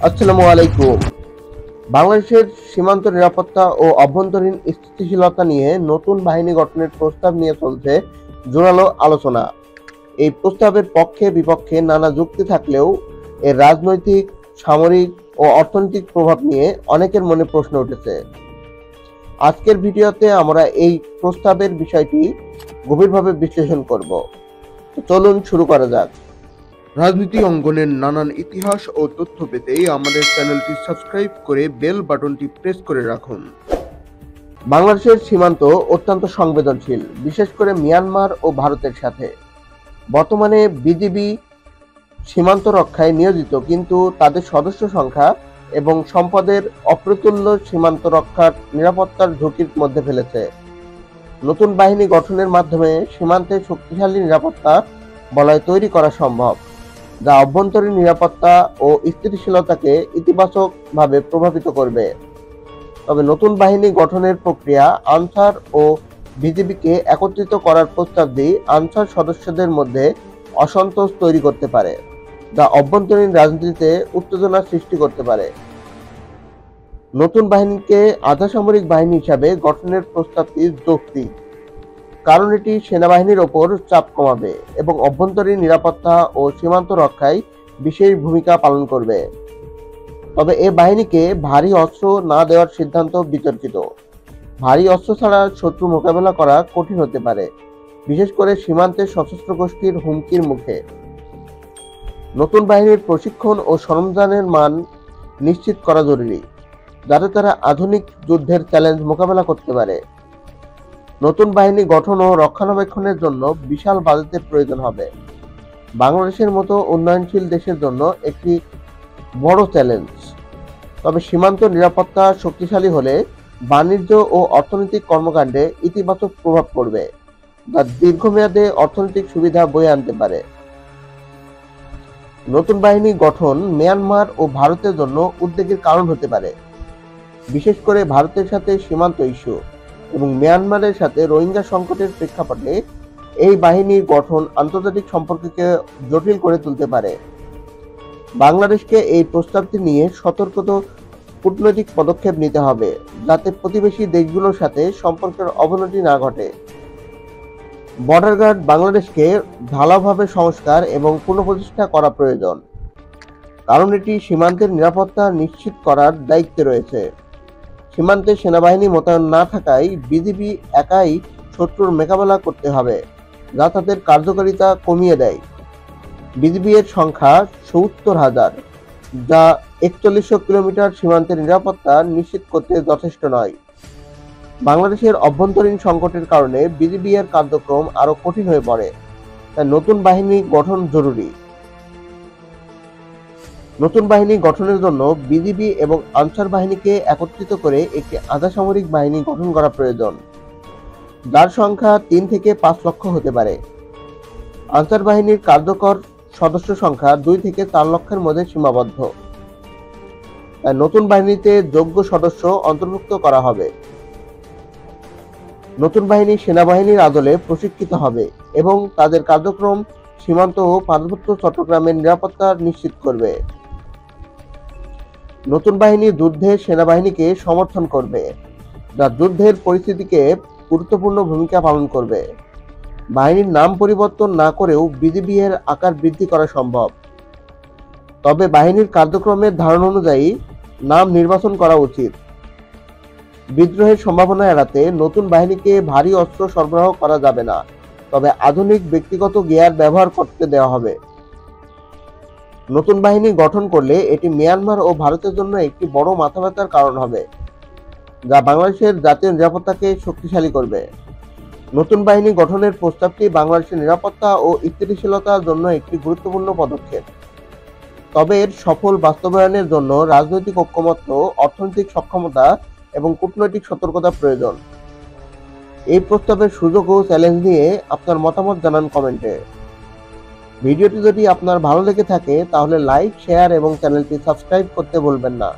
আসসালামু আলাইকুম। বাংলাদেশের সীমান্ত নিরাপত্তা ও অভ্যন্তরীণ স্থিতিশীলতা নিয়ে নতুন বাহিনী গঠনের প্রস্তাব নিয়ে চলছে জোরালো আলোচনা। এই প্রস্তাবের পক্ষে বিপক্ষে নানা যুক্তি থাকলেও এর রাজনৈতিক, সামরিক ও অর্থনৈতিক প্রভাব নিয়ে অনেকের মনে প্রশ্ন উঠেছে। আজকের ভিডিওতে আমরা এই প্রস্তাবের বিষয়টি গভীরভাবে বিশ্লেষণ করব। তো চলুন শুরু করা যাক। রাজনীতি অঙ্গনের নানান ইতিহাস ও তথ্য পেতে আমাদের চ্যানেলটি সাবস্ক্রাইব করে বেল বাটনটি প্রেস করে রাখুন। বাংলাদেশের সীমান্ত অত্যন্ত সংবেদনশীল, বিশেষ করে মিয়ানমার ও ভারতের সাথে। বর্তমানে বিজিবি সীমান্ত রক্ষায় নিয়োজিত, কিন্তু তাদের সদস্য সংখ্যা এবং সম্পদের অপ্রতুল্য সীমান্ত রক্ষার নিরাপত্তার ঝুঁকির মধ্যে ফেলেছে। নতুন বাহিনী গঠনের মাধ্যমে সীমান্তে শক্তিশালী নিরাপত্তা বলয় তৈরি করা সম্ভব, যা অভ্যন্তরীণ নিরাপত্তা ও স্থিতিশীলতাকে ইতিবাচকভাবে প্রভাবিত করবে। তবে নতুন বাহিনী গঠনের প্রক্রিয়া আনসার ও বিজিবিকে একত্রিত করার প্রস্তাব দিয়ে আনসার সদস্যদের মধ্যে অসন্তোষ তৈরি করতে পারে, যা অভ্যন্তরীণ রাজনীতিতে উত্তেজনা সৃষ্টি করতে পারে। নতুন বাহিনীকে আধা সামরিক বাহিনী হিসাবে গঠনের প্রস্তাবটি যৌক্তিক, কারণ এটি সেনাবাহিনীর ওপর চাপ কমাবে এবং অভ্যন্তরীণ নিরাপত্তা ও সীমান্ত রক্ষায় বিশেষ ভূমিকা পালন করবে। তবে এ বাহিনীকে ভারী অস্ত্র না দেওয়ার সিদ্ধান্ত বিতর্কিত। ভারী অস্ত্র ছাড়া শত্রু মোকাবেলা করা কঠিন হতে পারে, বিশেষ করে সীমান্তের সশস্ত্র গোষ্ঠীর হুমকির মুখে। নতুন বাহিনীর প্রশিক্ষণ ও সরঞ্জামের মান নিশ্চিত করা জরুরি, যাতে তারা আধুনিক যুদ্ধের চ্যালেঞ্জ মোকাবেলা করতে পারে। নতুন বাহিনী গঠন ও রক্ষণাবেক্ষণের জন্য বিশাল বাজেটের প্রয়োজন হবে। বাংলাদেশের মতো উন্নয়নশীল দেশের জন্য একটি বড় চ্যালেঞ্জ। তবে সীমান্ত নিরাপত্তা শক্তিশালী হলে বাণিজ্য ও অর্থনৈতিক কর্মকাণ্ডে ইতিবাচক প্রভাব পড়বে, যা দীর্ঘমেয়াদে অর্থনৈতিক সুবিধা বয়ে আনতে পারে। নতুন বাহিনী গঠন মিয়ানমার ও ভারতের জন্য উদ্বেগের কারণ হতে পারে, বিশেষ করে ভারতের সাথে সীমান্ত ইস্যু এবং মিয়ানমারের সাথে রোহিঙ্গা সংকটের প্রেক্ষাপটে এই বাহিনীর গঠন আন্তর্জাতিক সম্পর্ককে জটিল করে তুলতে পারে। বাংলাদেশকে এই প্রস্তাবটি নিয়ে সতর্কত কূটনৈতিক পদক্ষেপ নিতে হবে, যাতে প্রতিবেশী দেশগুলোর সাথে সম্পর্কের অবনতি না ঘটে। বর্ডার গার্ড বাংলাদেশকে ঢালাওভাবে সংস্কার এবং পুনঃপ্রতিষ্ঠা করা প্রয়োজন, কারণ এটি সীমান্তের নিরাপত্তা নিশ্চিত করার দায়িত্বে রয়েছে। সীমান্তে সেনাবাহিনী মোতায়েন না থাকায় বিজিবি একাই শত্রুর মোকাবেলা করতে হবে, যা তাদের কার্যকারিতা কমিয়ে দেয়। বিজিবি এর সংখ্যা ৭০,০০০, যা ৪১০০ কিলোমিটার সীমান্তের নিরাপত্তা নিশ্চিত করতে যথেষ্ট নয়। বাংলাদেশের অভ্যন্তরীণ সংকটের কারণে বিজিবি এর কার্যক্রম আরও কঠিন হয়ে পড়ে, তাই নতুন বাহিনী গঠন জরুরি। নতুন বাহিনী গঠনের জন্য বিজিবি এবং আনসার বাহিনীকে একত্রিত করে একটি আধা সামরিক বাহিনী গঠন করা প্রয়োজন, যার সংখ্যা ৩ থেকে ৫ লক্ষ হতে পারে। আনসার বাহিনীর কার্যকর সদস্য সংখ্যা ২ থেকে ৪ লক্ষের মধ্যে সীমাবদ্ধ। তাই নতুন বাহিনীতে যোগ্য সদস্য অন্তর্ভুক্ত করা হবে। নতুন বাহিনী সেনাবাহিনীর আদলে প্রশিক্ষিত হবে এবং তাদের কার্যক্রম সীমান্ত ও পার্বত্য চট্টগ্রামের নিরাপত্তা নিশ্চিত করবে। নতুন বাহিনী যুদ্ধে সেনাবাহিনীকে সমর্থন করবে, যা যুদ্ধের পরিস্থিতিকে গুরুত্বপূর্ণ ভূমিকা পালন করবে। বাহিনীর নাম পরিবর্তন না করেও বিজিবি এর আকার বৃদ্ধি করা সম্ভব। তবে বাহিনীর কার্যক্রমের ধারণা অনুযায়ী নাম নির্বাচন করা উচিত। বিদ্রোহের সম্ভাবনা এড়াতে নতুন বাহিনীকে ভারী অস্ত্র সরবরাহ করা যাবে না, তবে আধুনিক ব্যক্তিগত গিয়ার ব্যবহার করতে দেওয়া হবে। নতুন বাহিনী গঠন করলে এটি মিয়ানমার ও ভারতের জন্য একটি বড় মাথাব্যথার কারণ হবে, যা বাংলাদেশের জাতীয় নিরাপত্তাকে শক্তিশালী করবে। নতুন বাহিনী গঠনের প্রস্তাবটি বাংলাদেশের নিরাপত্তা ও স্থিতিশীলতার জন্য একটি গুরুত্বপূর্ণ পদক্ষেপ। তবে এর সফল বাস্তবায়নের জন্য রাজনৈতিক ঐকমত্য, অর্থনৈতিক সক্ষমতা এবং কূটনৈতিক সতর্কতা প্রয়োজন। এই প্রস্তাবের সুযোগ ও চ্যালেঞ্জ নিয়ে আপনার মতামত জানান কমেন্টে। ভিডিওটি যদি আপনার ভালো লেগে থাকে তাহলে লাইক, শেয়ার এবং চ্যানেলটি সাবস্ক্রাইব করতে ভুলবেন না।